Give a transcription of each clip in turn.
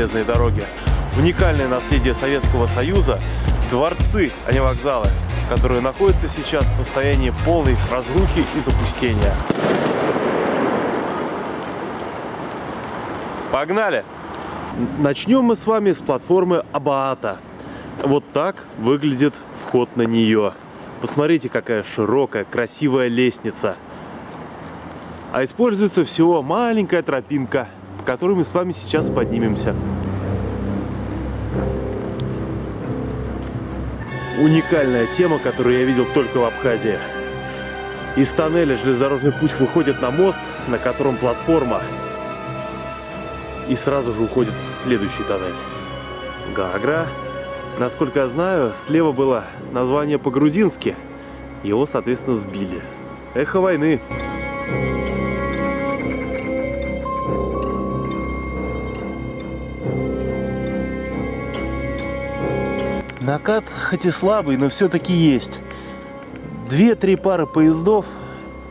железные дороги. Уникальное наследие Советского Союза – дворцы, а не вокзалы, которые находятся сейчас в состоянии полной разрухи и запустения. Погнали! Начнем мы с вами с платформы Абаата. Вот так выглядит вход на нее. Посмотрите, какая широкая, красивая лестница. А используется всего маленькая тропинка, по которой мы с вами сейчас поднимемся. Уникальная тема, которую я видел только в Абхазии. Из тоннеля железнодорожный путь выходит на мост, на котором платформа, и сразу же уходит в следующий тоннель. Гагра. Насколько я знаю, слева было название по-грузински. Его, соответственно, сбили. Эхо войны. Накат хоть и слабый, но все-таки есть. 2-3 пары поездов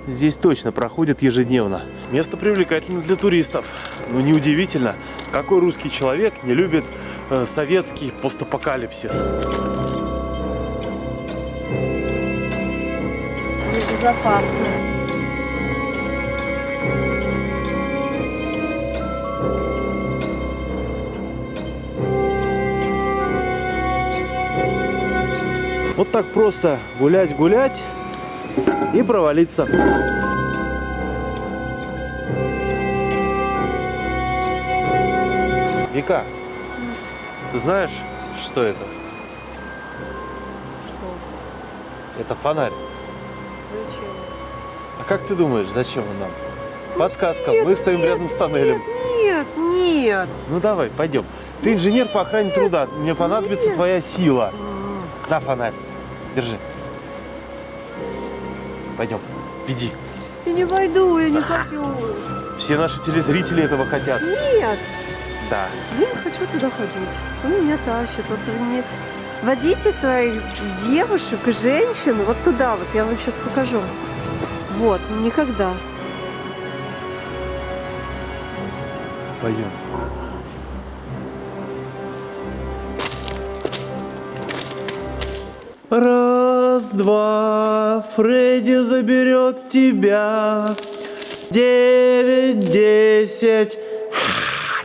здесь точно проходят ежедневно. Место привлекательно для туристов. Но неудивительно, какой русский человек не любит советский постапокалипсис. Безопасно. Вот так просто гулять и провалиться. Вика, ты знаешь, что это? Что? Это фонарь. Зачем? А как ты думаешь, зачем он нам? Подсказка, Нет, мы стоим рядом с тоннелем. Нет. Ну давай, пойдем. Ты инженер по охране труда, мне понадобится твоя сила. На фонарь, держи. Пойдем, веди. Я не пойду, я не хочу. Все наши телезрители этого хотят. Нет, Да. я не хочу туда ходить. Он меня тащит. Вот вы не водите своих девушек и женщин вот туда вот. Я вам сейчас покажу. Вот, никогда. Пойдем. Раз, два, Фредди заберет тебя. 9, 10.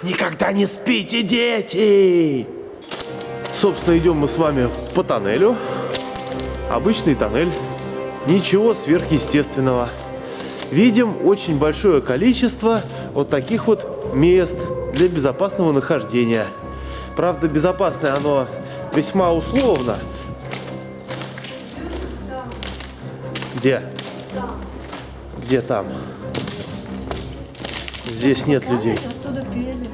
Никогда не спите, дети! Собственно, идем мы с вами по тоннелю. Обычный тоннель. Ничего сверхъестественного. Видим очень большое количество вот таких вот мест для безопасного нахождения. Правда, безопасное оно весьма условно. Где? Где там? Здесь нет людей. Оттуда пели.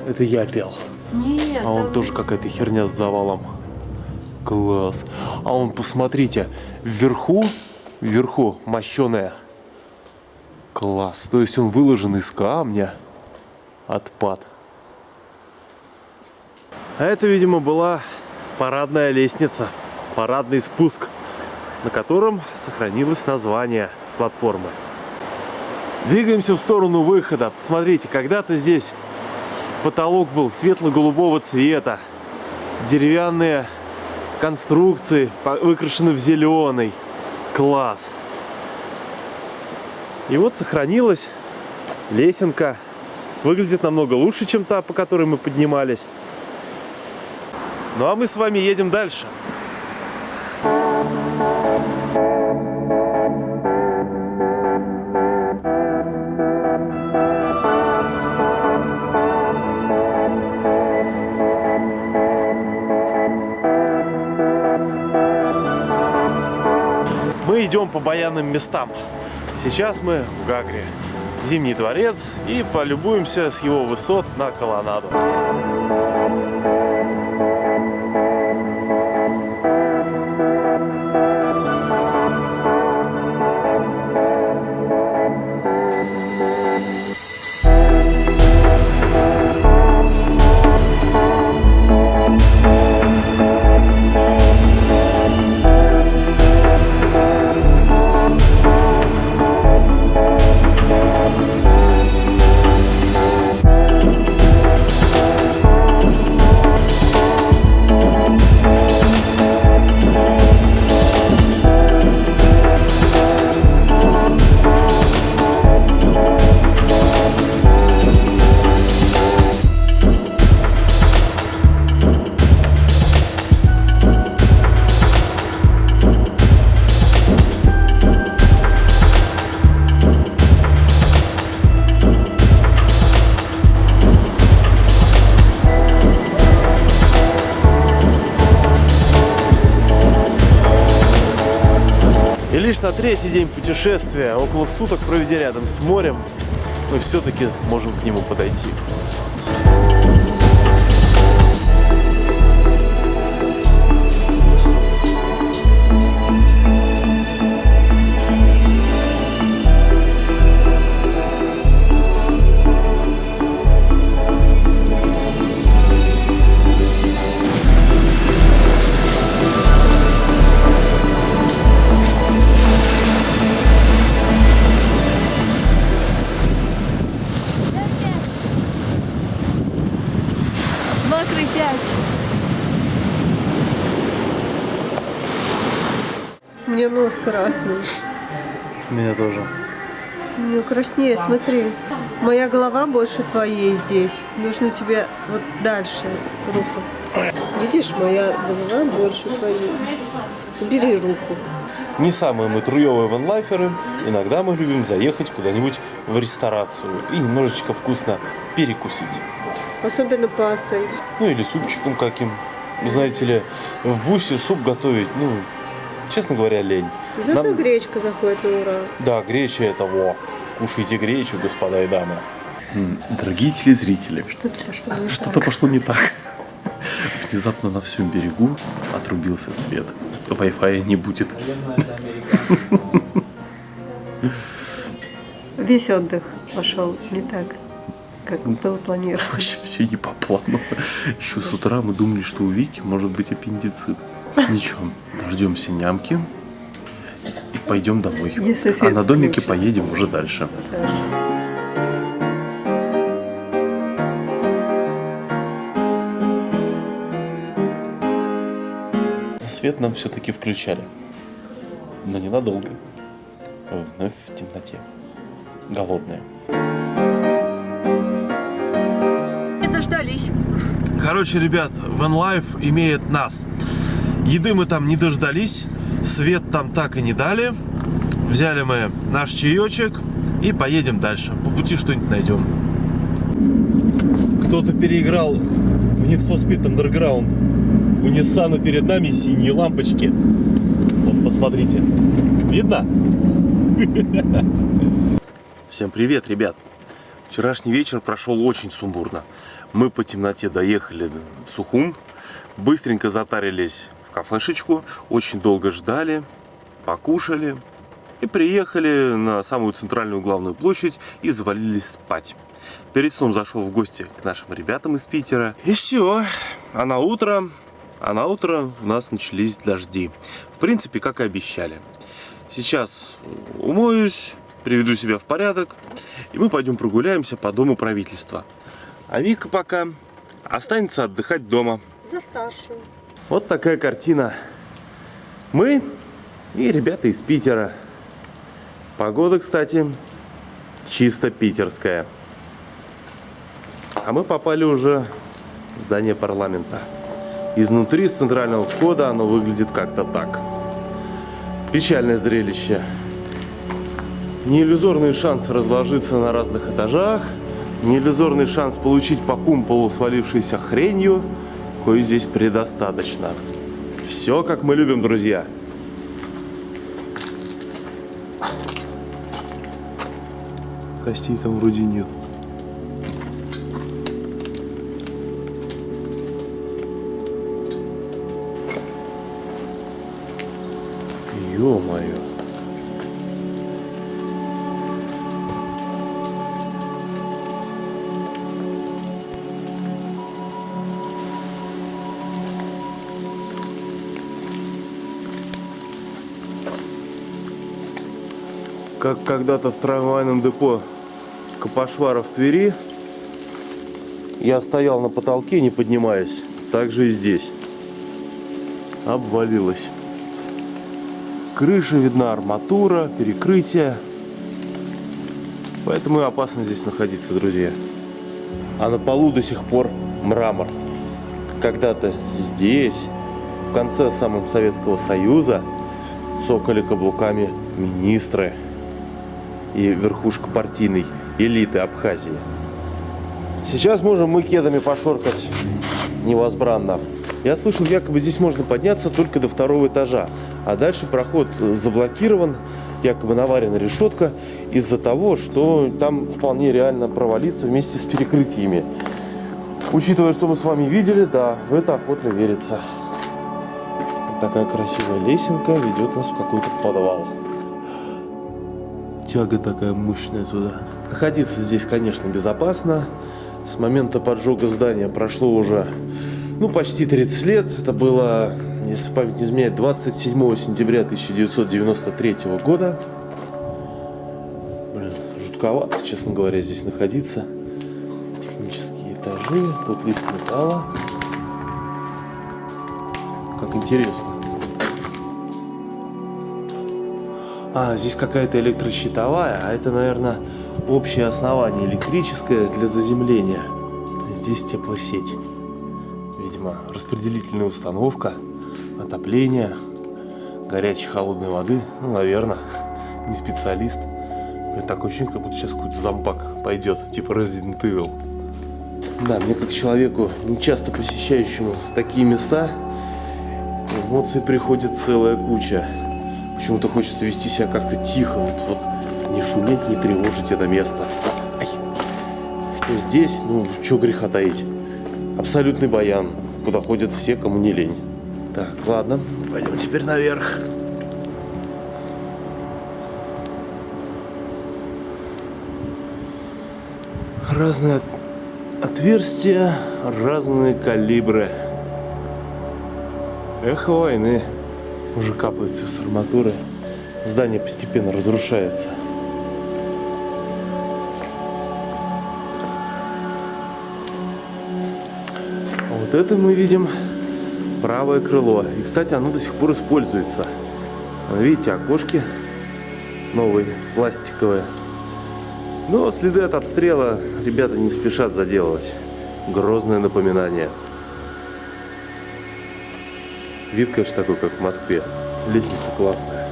Это я пел. Нет. А он там- тоже какая-то херня с завалом. Класс. А он, посмотрите, вверху мощеная. Класс. То есть он выложен из камня. Отпад. А это, видимо, была парадная лестница. Парадный спуск, на котором сохранилось название платформы. Двигаемся в сторону выхода. Посмотрите, когда-то здесь потолок был светло-голубого цвета. Деревянные конструкции выкрашены в зеленый. Класс. И вот сохранилась лесенка. Выглядит намного лучше, чем та, по которой мы поднимались. Ну а мы с вами едем дальше. Мы идем по баянным местам. Сейчас мы в Гагре, Зимний дворец, и полюбуемся с его высот на колоннаду. лишь на третий день путешествия, около суток проведя рядом с морем, мы все-таки можем к нему подойти. Мокрый 5. Мне нос красный. Меня тоже. Ну, краснее, смотри. Моя голова больше твоей здесь. Нужно тебе вот дальше руку. Видишь, моя голова больше твоей. Убери руку. Не самые мы труевые ванлайферы. Иногда мы любим заехать куда-нибудь в ресторацию и немножечко вкусно перекусить. Особенно пастой. Ну или супчиком каким. Знаете ли, в бусе суп готовить, ну, честно говоря, лень. Зато Нам- гречка заходит на ура. Да, греча это во. Кушайте гречу, господа и дамы. Дорогие телезрители, что-то пошло не так. Внезапно на всем берегу отрубился свет. Wi-Fi не будет. Весь отдых пошел не так, как было планировано. Вообще все не по плану. Еще с утра мы думали, что у Вики может быть аппендицит. Ничего, дождемся нямки и пойдем домой. Если А свет на домике включен. поедем уже дальше. Свет нам все-таки включали. Но ненадолго. Вновь в темноте. Голодные. Не дождались. Короче, ребят, ванлайф имеет нас. Еды мы там не дождались, свет там так и не дали. Взяли мы наш чаечек и поедем дальше. По пути что-нибудь найдем. Кто-то переиграл в Need for Speed Underground. У Ниссана перед нами синие лампочки. Вот, посмотрите. Видно? Всем привет, ребят. Вчерашний вечер прошел очень сумбурно. Мы по темноте доехали в Сухум, быстренько затарились в кафешечку, очень долго ждали, покушали и приехали на самую центральную главную площадь и завалились спать. Перед сном зашел в гости к нашим ребятам из Питера. И все. А на утро у нас начались дожди. В принципе, как и обещали. Сейчас умоюсь, приведу себя в порядок, и мы пойдем прогуляемся по дому правительства. А Вика пока останется отдыхать дома. За старшую. Вот такая картина. Мы и ребята из Питера. Погода, кстати, чисто питерская. А мы попали уже в здание парламента. Изнутри, с центрального входа, оно выглядит как-то так. Печальное зрелище. Неиллюзорный шанс разложиться на разных этажах. Неиллюзорный шанс получить по кумполу свалившейся хренью, кое здесь предостаточно. Все, как мы любим, друзья. Костей там вроде нет. Ё-моё. Как когда-то в трамвайном депо Капошвара в Твери я стоял на потолке, не поднимаясь. Так же и здесь. Обвалилось. Крыша видна, арматура, перекрытие. Поэтому и опасно здесь находиться, друзья. А на полу до сих пор мрамор. Когда-то здесь, в конце самого Советского Союза, цокали каблуками министры и верхушка партийной элиты Абхазии. Сейчас можем мы кедами пошоркать невозбранно. Я слышал, якобы здесь можно подняться только до 2-го этажа, а дальше проход заблокирован, якобы наварена решетка из-за того, что там вполне реально провалиться вместе с перекрытиями. Учитывая, что мы с вами видели, да, в это охотно верится. Такая красивая лесенка ведет нас в какой-то подвал. Тяга такая мощная туда. Находиться здесь, конечно, безопасно. С момента поджога здания прошло уже, почти 30 лет. Это было, если память не изменяет, 27 сентября 1993 года. Блин, жутковато, честно говоря, здесь находиться. Технические этажи, тут лист металла. Как интересно. Здесь какая-то электрощитовая, а это, наверное, общее основание электрическое для заземления. Здесь теплосеть. Видимо, распределительная установка, отопление, горячей холодной воды. Наверное, не специалист. Такое ощущение, как будто сейчас какой-то зомбак пойдет, типа Resident Evil. Да, мне как человеку, не часто посещающему такие места, эмоций приходит целая куча. Почему-то хочется вести себя как-то тихо, вот не шуметь, не тревожить это место. Хотя здесь, чё греха таить. Абсолютный баян, куда ходят все, кому не лень. Так, ладно, пойдем теперь наверх. Разные отверстия, разные калибры. Эхо войны. Уже капает все с арматуры. Здание постепенно разрушается. А вот это мы видим правое крыло. И, кстати, оно до сих пор используется. Видите, окошки новые, пластиковые. Но следы от обстрела ребята не спешат заделывать. Грозное напоминание. Вид, конечно, такой, как в Москве. Лестница классная.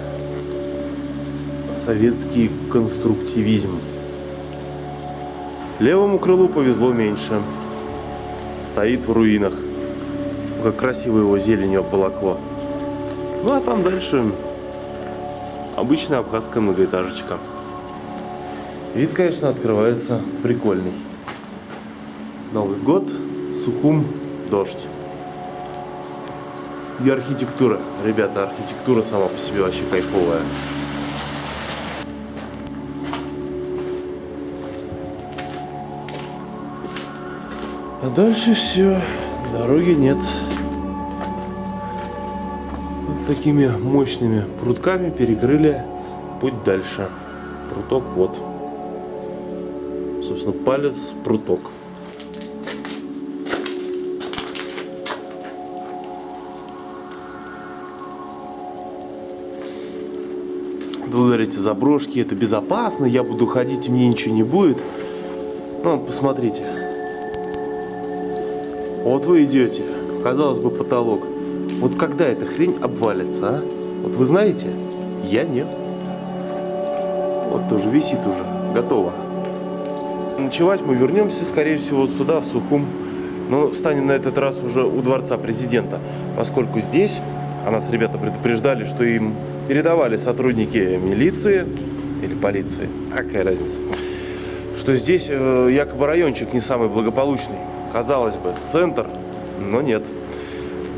Советский конструктивизм. Левому крылу повезло меньше. Стоит в руинах. Как красиво его зеленью обволокло. А там дальше обычная абхазская многоэтажечка. Вид, конечно, открывается прикольный. Новый год, Сухум, дождь. И архитектура. Ребята, архитектура сама по себе вообще кайфовая. А дальше все. Дороги нет. Вот такими мощными прутками перекрыли путь дальше. Пруток вот. Собственно, палец, пруток. Вы говорите, заброшки, это безопасно, я буду ходить, и мне ничего не будет. Посмотрите. Вот вы идете, казалось бы, потолок. Вот когда эта хрень обвалится, а? Вот вы знаете? Я нет. Вот тоже висит уже, готово. Ночевать мы вернемся, скорее всего, сюда, в Сухум. Но встанем на этот раз уже у Дворца Президента, поскольку здесь, нас ребята предупреждали, что им передавали сотрудники милиции или полиции, какая разница, что здесь якобы райончик не самый благополучный. Казалось бы, центр, но нет.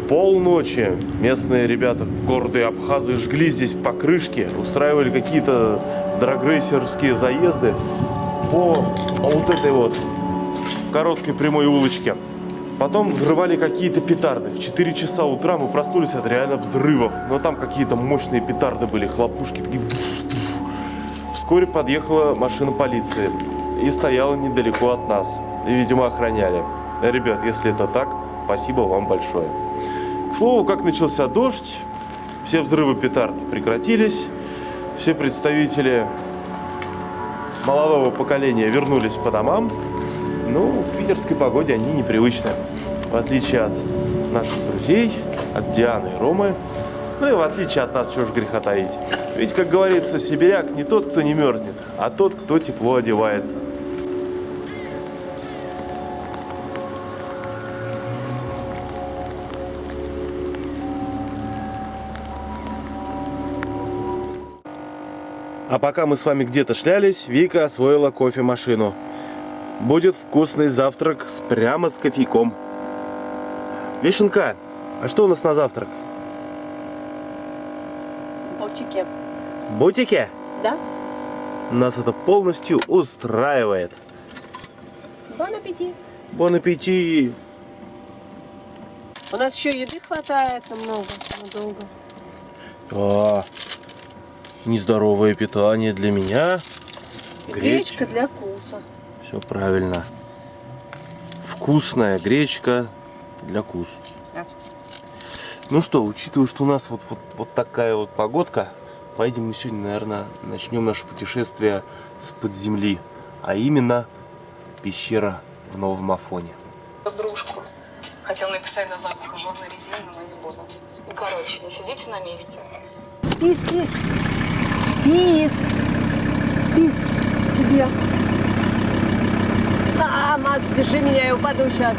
Полночи местные ребята, гордые абхазы, жгли здесь покрышки, устраивали какие-то драгрейсерские заезды по вот этой вот короткой прямой улочке. Потом взрывали какие-то петарды. В 4 часа утра мы проснулись от реально взрывов. Но там какие-то мощные петарды были, хлопушки такие. Вскоре подъехала машина полиции и стояла недалеко от нас. И, видимо, охраняли. Ребят, если это так, спасибо вам большое. К слову, как начался дождь, все взрывы петард прекратились. Все представители молодого поколения вернулись по домам. В питерской погоде они непривычны. В отличие от наших друзей, от Дианы и Ромы. И в отличие от нас, чего ж греха таить. Ведь, как говорится, сибиряк не тот, кто не мерзнет, а тот, кто тепло одевается. А пока мы с вами где-то шлялись, Вика освоила кофемашину. Будет вкусный завтрак прямо с кофейком. Вишенка, а что у нас на завтрак? Бутики. Бутики? Да? Нас это полностью устраивает. Бон аппетит. Бон аппетит! У нас еще еды хватает много, надолго. А, нездоровое питание для меня. Гречка для вкуса. Все правильно. Вкусная гречка для вкуса. Да. Ну что, учитывая, что у нас вот такая вот погодка, поедем мы сегодня, наверное, начнем наше путешествие с-под земли. А именно пещера в Новом Афоне. Дружку. Хотел написать на запах жженой резины, но не буду. Ну, короче, не сидите на месте. Пис, пис. Пис. Пис. Тебе. А, Макс, держи меня, я упаду сейчас.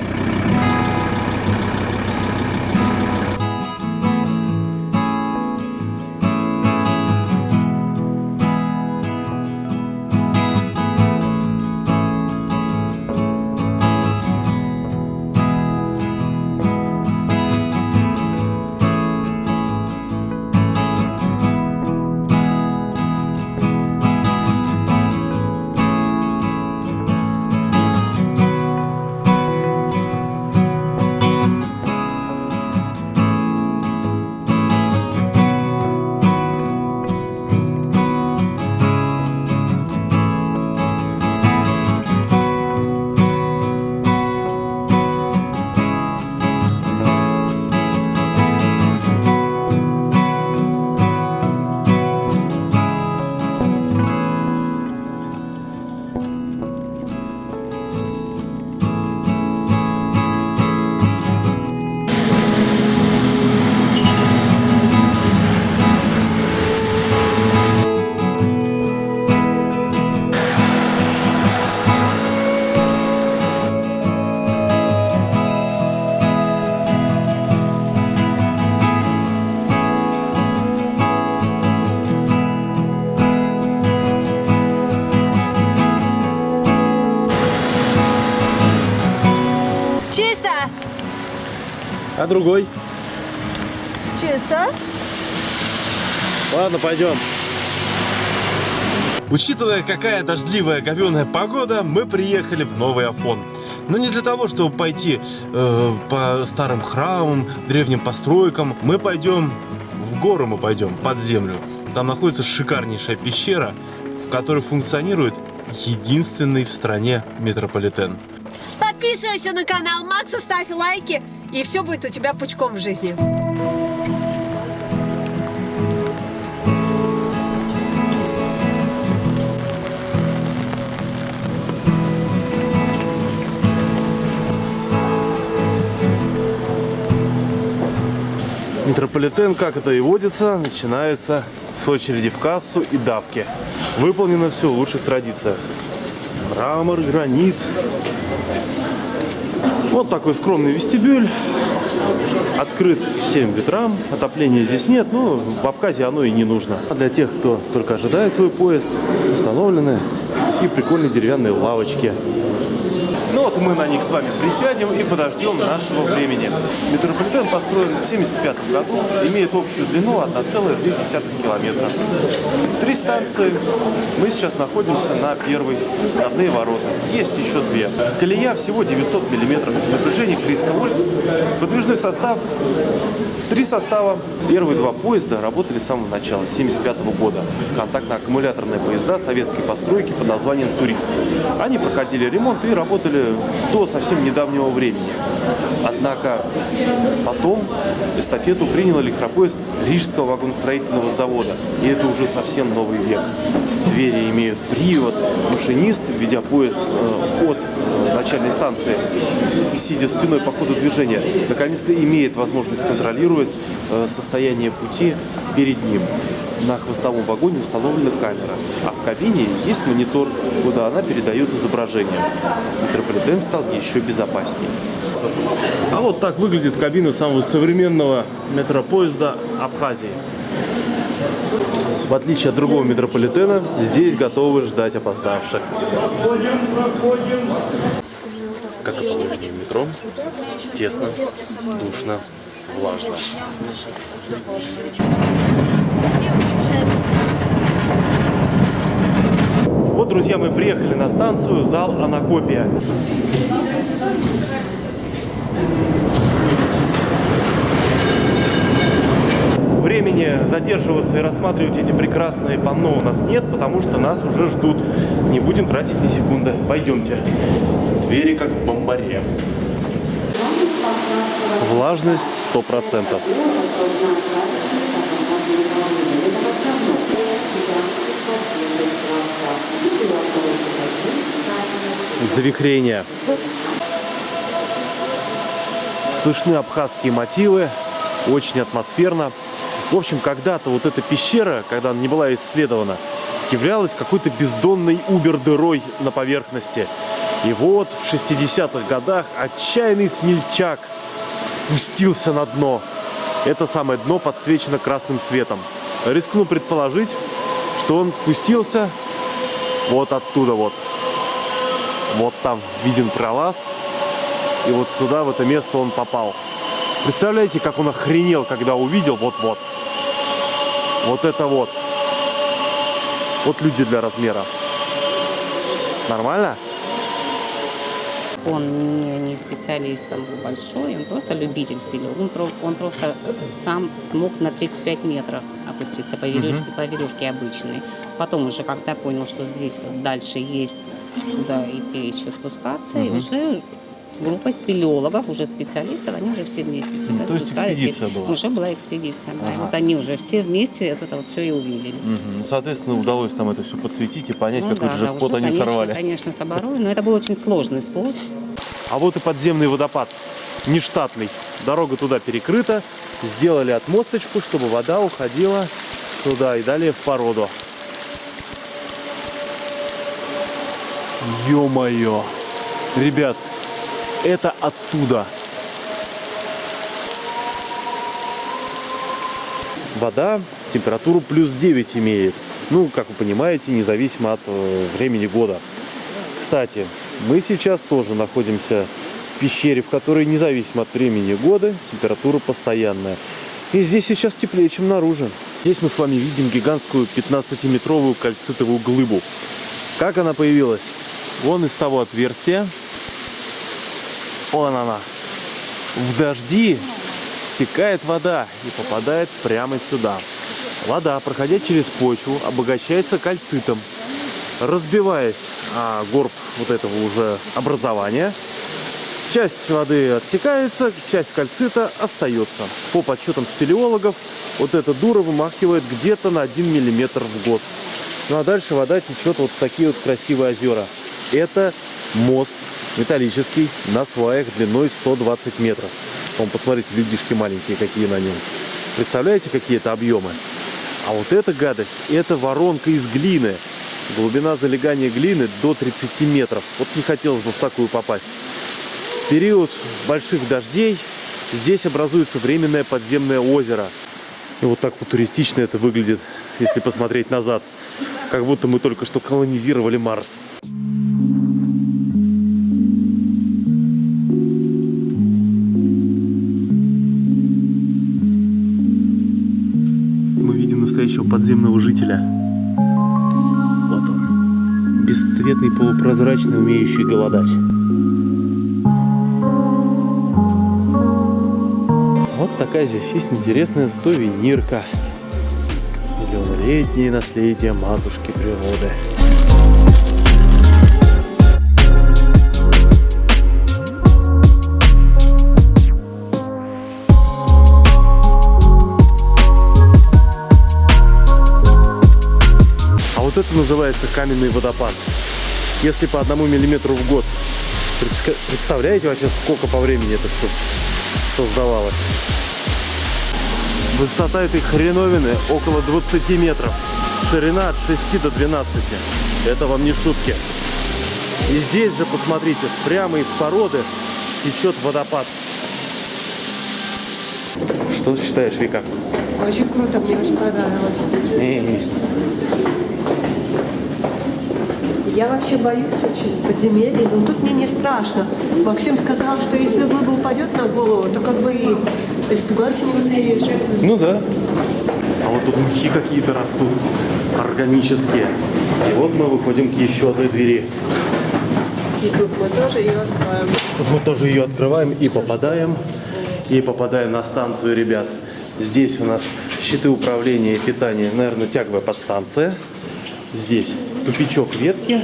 А другой? Чисто. Ладно, пойдем. Учитывая, какая дождливая говёная погода, мы приехали в Новый Афон. Но не для того, чтобы пойти по старым храмам, древним постройкам. Мы пойдем в гору, мы пойдем под землю. Там находится шикарнейшая пещера, в которой функционирует единственный в стране метрополитен. Подписывайся на канал Макса, ставь лайки, и все будет у тебя пучком в жизни. Метрополитен, как это и водится, начинается с очереди в кассу и давки. Выполнено все в лучших традициях. Мрамор, гранит. Вот такой скромный вестибюль. Открыт всем ветрам. Отопления здесь нет, но в Абхазии оно и не нужно. А для тех, кто только ожидает свой поезд, установлены такие прикольные деревянные лавочки. Ну вот мы на них с вами присядем и подождем нашего времени. Метрополитен построен в 1975 году, имеет общую длину 1,2 километра. 3 станции. Мы сейчас находимся на первой, входные ворота. Есть еще 2. Колея всего 900 мм, напряжение 300 вольт. Подвижной состав 3 состава. Первые 2 поезда работали с самого начала, с 1975 года. Контактно-аккумуляторные поезда советской постройки под названием «Турист». Они проходили ремонт и работали до совсем недавнего времени. Однако потом эстафету принял электропоезд Рижского вагоностроительного завода. И это уже совсем новый век. Двери имеют привод. Машинист, ведя поезд от начальной станции, сидя спиной по ходу движения, наконец-то имеет возможность контролировать состояние пути перед ним. На хвостовом вагоне установлена камера, а в кабине есть монитор, куда она передает изображение. Метрополитен стал еще безопаснее. А вот так выглядит кабина самого современного метропоезда Абхазии. В отличие от другого метрополитена, здесь готовы ждать опоздавших. Как и положено в метро, тесно, душно, влажно. Вот, друзья, мы приехали на станцию, зал Анакопия. Времени задерживаться и рассматривать эти прекрасные панно у нас нет, потому что нас уже ждут. Не будем тратить ни секунды. Пойдемте. Двери как в бомбаре. Влажность 100%. Завихрение. Слышны абхазские мотивы. Очень атмосферно. В общем, когда-то вот эта пещера, когда она не была исследована, являлась какой-то бездонной убер-дырой на поверхности. И вот в 60-х годах отчаянный смельчак спустился на дно. Это самое дно подсвечено красным светом. Рискну предположить, что он спустился вот оттуда вот. Вот там виден пролаз. И вот сюда, в это место он попал. Представляете, как он охренел, когда увидел вот-вот. Вот это вот. Вот люди для размера. Нормально? Он не специалист там большой, он просто любитель спелеологии. Он просто сам смог на 35 метров опуститься по веревке обычной. Потом уже, когда понял, что здесь вот дальше есть куда идти еще спускаться, и уже с группой спелеологов, уже специалистов, они уже все вместе сюда. То есть экспедиция была? Уже была экспедиция, да. И вот они уже все вместе это вот все и увидели. Ну, соответственно, удалось там это все подсветить и понять, Ну, какой да, же код они сорвали. Конечно, собороли, но это был очень сложный спуск. А вот и подземный водопад. Нештатный. Дорога туда перекрыта. Сделали отмосточку, чтобы вода уходила туда и далее в породу. Ё-моё! Ребят, это оттуда. Вода температуру плюс 9 имеет. Ну, как вы понимаете, независимо от времени года. Кстати, мы сейчас тоже находимся в пещере, в которой независимо от времени года температура постоянная. И здесь сейчас теплее, чем наружу. Здесь мы с вами видим гигантскую 15-метровую кальцитовую глыбу. Как она появилась? Вон из того отверстия. Вон она. В дожди стекает вода и попадает прямо сюда. Вода, проходя через почву, обогащается кальцитом, разбиваясь о горб вот этого уже образования. Часть воды отсекается, часть кальцита остается. По подсчетам спелеологов, вот эта дура вымахивает где-то на 1 миллиметр в год. Ну а дальше вода течет вот в такие вот красивые озера. Это мост металлический на сваях длиной 120 метров. Вон, посмотрите, людишки маленькие какие на нем. Представляете, какие это объемы? А вот эта гадость, это воронка из глины. Глубина залегания глины до 30 метров. Вот не хотелось бы в такую попасть. В период больших дождей здесь образуется временное подземное озеро. И вот так футуристично это выглядит, если посмотреть назад. Как будто мы только что колонизировали Марс. Мы видим настоящего подземного жителя. Вот он. Бесцветный, полупрозрачный, умеющий голодать. Вот такая здесь есть интересная сувенирка. Миллионолетнее наследие матушки природы. А вот это называется каменный водопад. Если по 1 миллиметру в год. Представляете вообще, сколько по времени это все создавалось? Высота этой хреновины около 20 метров. Ширина от 6 до 12. Это вам не шутки. И здесь же, посмотрите, прямо из породы течет водопад. Что считаешь, Вика? Очень круто, мне очень понравилось. Я вообще боюсь очень подземелья, но тут мне не страшно. Максим сказал, что если глыба упадет на голову, то как бы и испугаться не успеешь. Ну да. А вот тут мхи какие-то растут, органические. И вот мы выходим к еще одной двери. И тут мы тоже ее откроем. Тут мы тоже ее открываем и попадаем на станцию, ребят. Здесь у нас щиты управления и питания, наверное, тяговая подстанция. Здесь тупичок ветки.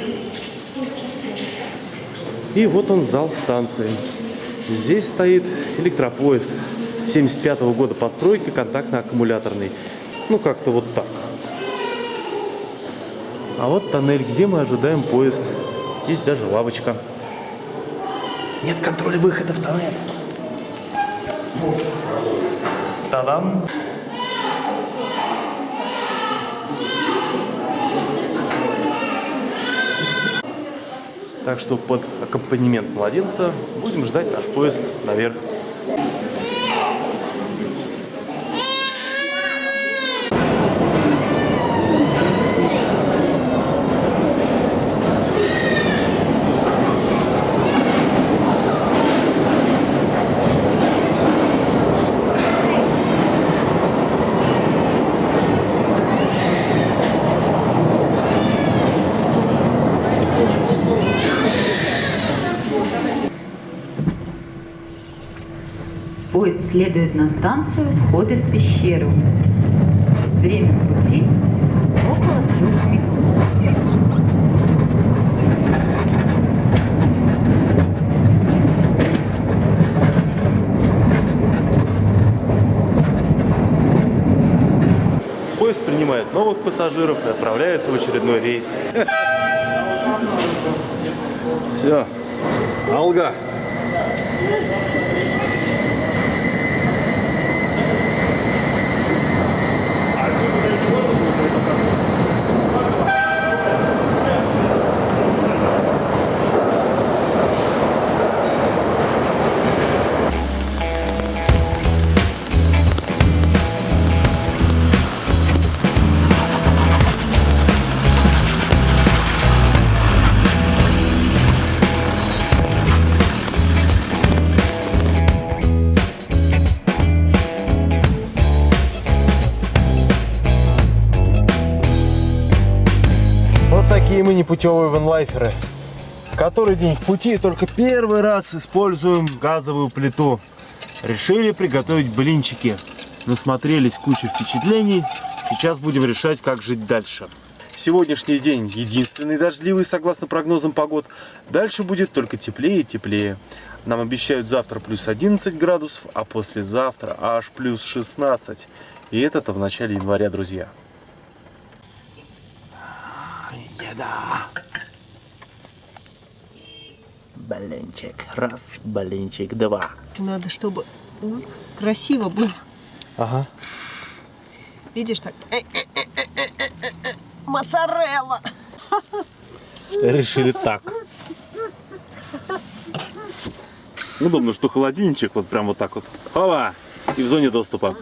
И вот он, зал станции. Здесь стоит электропоезд 75-го года постройки, контактно-аккумуляторный. Ну, как-то вот так. А вот тоннель, где мы ожидаем поезд. Есть даже лавочка. Нет контроля выхода в тоннель. Та-дам! Так что под аккомпанемент младенца будем ждать наш поезд наверх. Поезд следует на станцию входа в пещеру. Время пути около 3 минут. Поезд принимает новых пассажиров и отправляется в очередной рейс. Все. Алга. Такие мы непутевые ванлайферы. Который день в пути, только первый раз используем газовую плиту. Решили приготовить блинчики. Насмотрелись кучу впечатлений. Сейчас будем решать, как жить дальше. Сегодняшний день единственный дождливый, согласно прогнозам погод. Дальше будет только теплее и теплее. Нам обещают завтра плюс 11 градусов, а послезавтра аж плюс 16. И это-то в начале января, друзья. Еда. Блинчик. Раз, блинчик, два. Надо, чтобы красиво было. Ага. Видишь, так. Моцарелла. Решили так. Удобно, что холодильничек вот прям вот так вот. Опа! И в зоне доступа.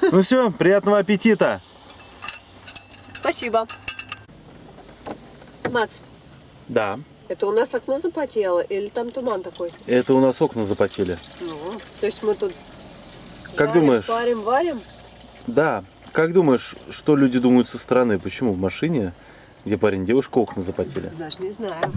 Ну все, приятного аппетита. Спасибо. Макс, Да. это у нас окно запотело или там туман такой? Это у нас окна запотели. Ну, то есть мы тут Как жарим, думаешь? парим, варим? Да. Как думаешь, что люди думают со стороны? Почему в машине, где парень и девушка, окна запотели? Даже не знаю.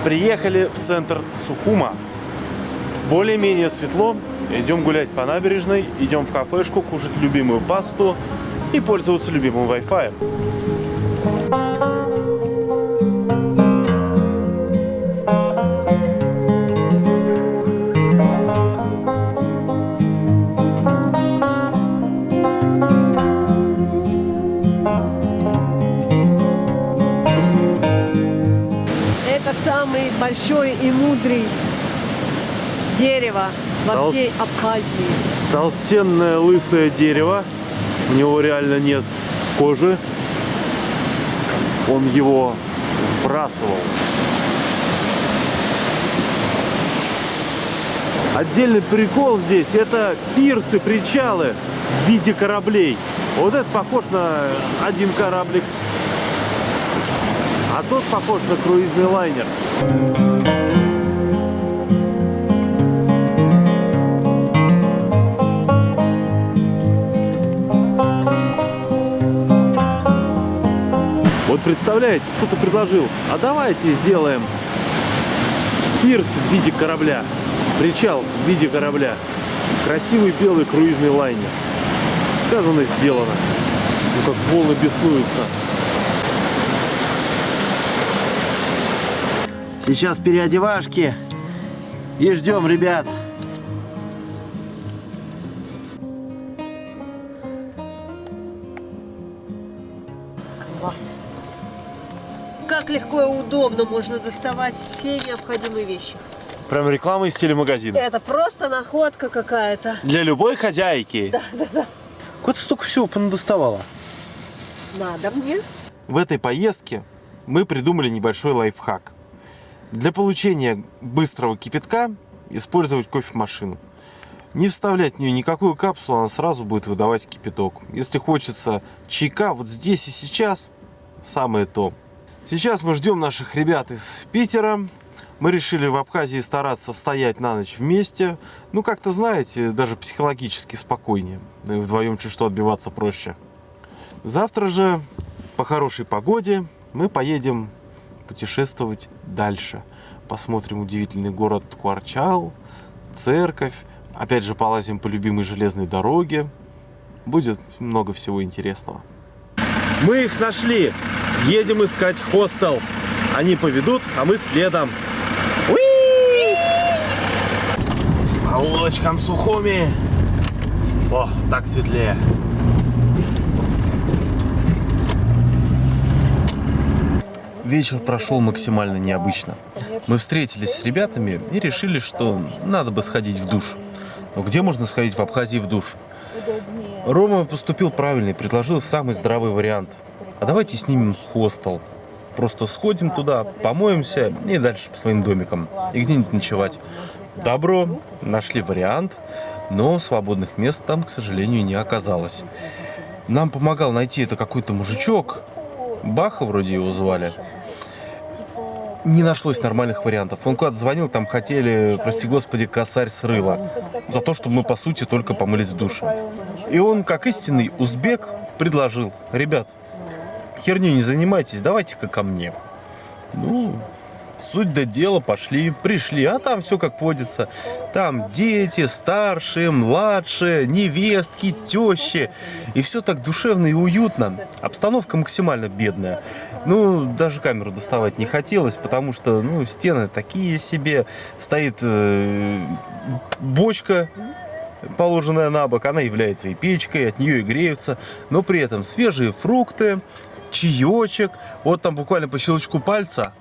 Приехали в центр Сухума. Более-менее светло, идем гулять по набережной, идем в кафешку, кушать любимую пасту и пользоваться любимым Wi-Fi. Это самый большой и мудрый дерево во всей Абхазии. Толстенное лысое дерево. У него реально нет кожи. Он его сбрасывал. Отдельный прикол здесь — это пирсы, причалы в виде кораблей. Вот это похож на один кораблик, а тот похож на круизный лайнер. Вот представляете, кто-то предложил: а давайте сделаем пирс в виде корабля, причал в виде корабля, красивый белый круизный лайнер. Сказано, сделано. Ну как волны беснуются. Сейчас переодевашки и ждем ребят. Класс. Как легко и удобно можно доставать все необходимые вещи. Прям реклама из телемагазина. Это просто находка какая-то. Для любой хозяйки. Да. Куда ты столько всего понадоставала? Надо мне. В этой поездке мы придумали небольшой лайфхак. Для получения быстрого кипятка использовать кофемашину. Не вставлять в нее никакую капсулу, она сразу будет выдавать кипяток. Если хочется чайка, вот здесь и сейчас самое то. Сейчас мы ждем наших ребят из Питера. Мы решили в Абхазии стараться стоять на ночь вместе. Ну, как-то, знаете, даже психологически спокойнее. И вдвоем чуть что отбиваться проще. Завтра же, по хорошей погоде, мы поедем путешествовать дальше. Посмотрим удивительный город Ткуарчал, церковь. Опять же, полазим по любимой железной дороге. Будет много всего интересного. Мы их нашли. Едем искать хостел. Они поведут, а мы следом. Уи! По улочкам Сухуми. О, так светлее. Вечер прошел максимально необычно. Мы встретились с ребятами и решили, что надо бы сходить в душ. Но где можно сходить в Абхазии в душ? Рома поступил правильно и предложил самый здравый вариант. А давайте снимем хостел. Просто сходим туда, помоемся и дальше по своим домикам. И где-нибудь ночевать. Добро, нашли вариант, но свободных мест там, к сожалению, не оказалось. Нам помогал найти это какой-то мужичок. Баха вроде его звали. Не нашлось нормальных вариантов. Он куда-то звонил, там хотели, прости господи, косарь с рыла. За то, чтобы мы, по сути, только помылись в душе. И он, как истинный узбек, предложил: ребят, херню не занимайтесь, давайте-ка ко мне. Ну, суть до дела, пришли, а там все как водится. Там дети, старшие, младшие, невестки, тещи. И все так душевно и уютно. Обстановка максимально бедная. Ну, даже камеру доставать не хотелось, потому что, ну, стены такие себе. Стоит бочка, положенная на бок. Она является и печкой, от нее и греются. Но при этом свежие фрукты, чаечек. Вот там буквально по щелчку пальца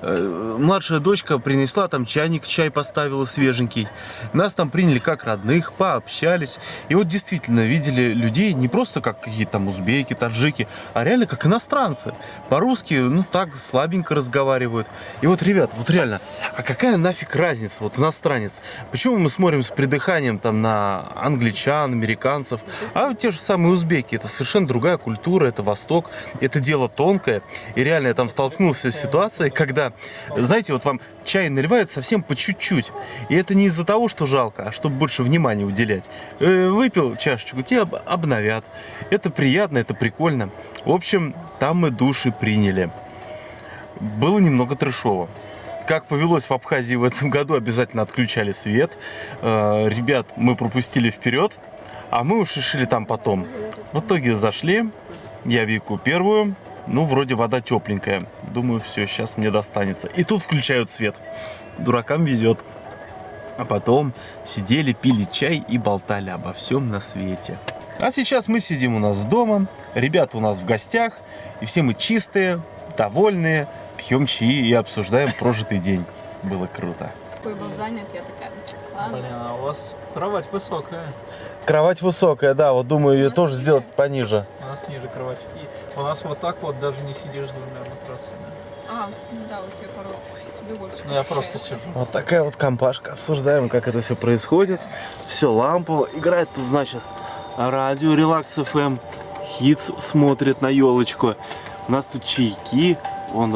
младшая дочка принесла там чайник, чай поставила свеженький. Нас там приняли как родных, пообщались. И вот действительно видели людей не просто как какие-то там узбеки, таджики, а реально как иностранцы. По-русски, ну так, слабенько разговаривают. И вот, ребят, вот реально, а какая нафиг разница, вот иностранец? Почему мы смотрим с придыханием там на англичан, американцев? А вот те же самые узбеки, это совершенно другая культура, это Восток, это дело тонкое. И реально я там столкнулся с ситуацией, когда, знаете, вот вам чай наливают совсем по чуть-чуть. И это не из-за того, что жалко, а чтобы больше внимания уделять. Выпил чашечку, тебе обновят. Это приятно, это прикольно. В общем, там мы души приняли. Было немного трэшово. как повелось в Абхазии в этом году, обязательно отключали свет. Ребят мы пропустили вперед, а мы уж решили там потом. В итоге зашли, я Вику первую, ну, вроде вода тепленькая. Думаю, все, сейчас мне достанется. И тут включают свет. Дуракам везет. А потом сидели, пили чай и болтали обо всем на свете. А сейчас мы сидим у нас дома, ребята у нас в гостях, и все мы чистые, довольные, пьем чаи и обсуждаем прожитый день. Было круто. Такой был занят, я такая, ладно. Блин, а у вас кровать высокая. Кровать высокая, да, вот думаю ее нас тоже ниже? сделать пониже. У нас ниже кровать. И у нас вот так вот даже не сидишь с двумя матрасами. А, да, у тебя порой тебе больше. Ну я просто сижу. Вот такая вот компашка. Обсуждаем, как это все происходит. Все лампово. Играет тут, значит, радио Релакс ФМ. Хитс смотрит на елочку. У нас тут чайки. Вон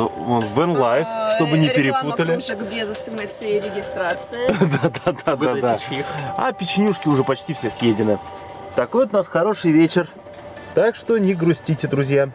Вен Лайф, чтобы не перепутали. Без смс и регистрации. Да. А печенюшки уже почти все съедены. Такой вот у нас хороший вечер. Так что не грустите, друзья.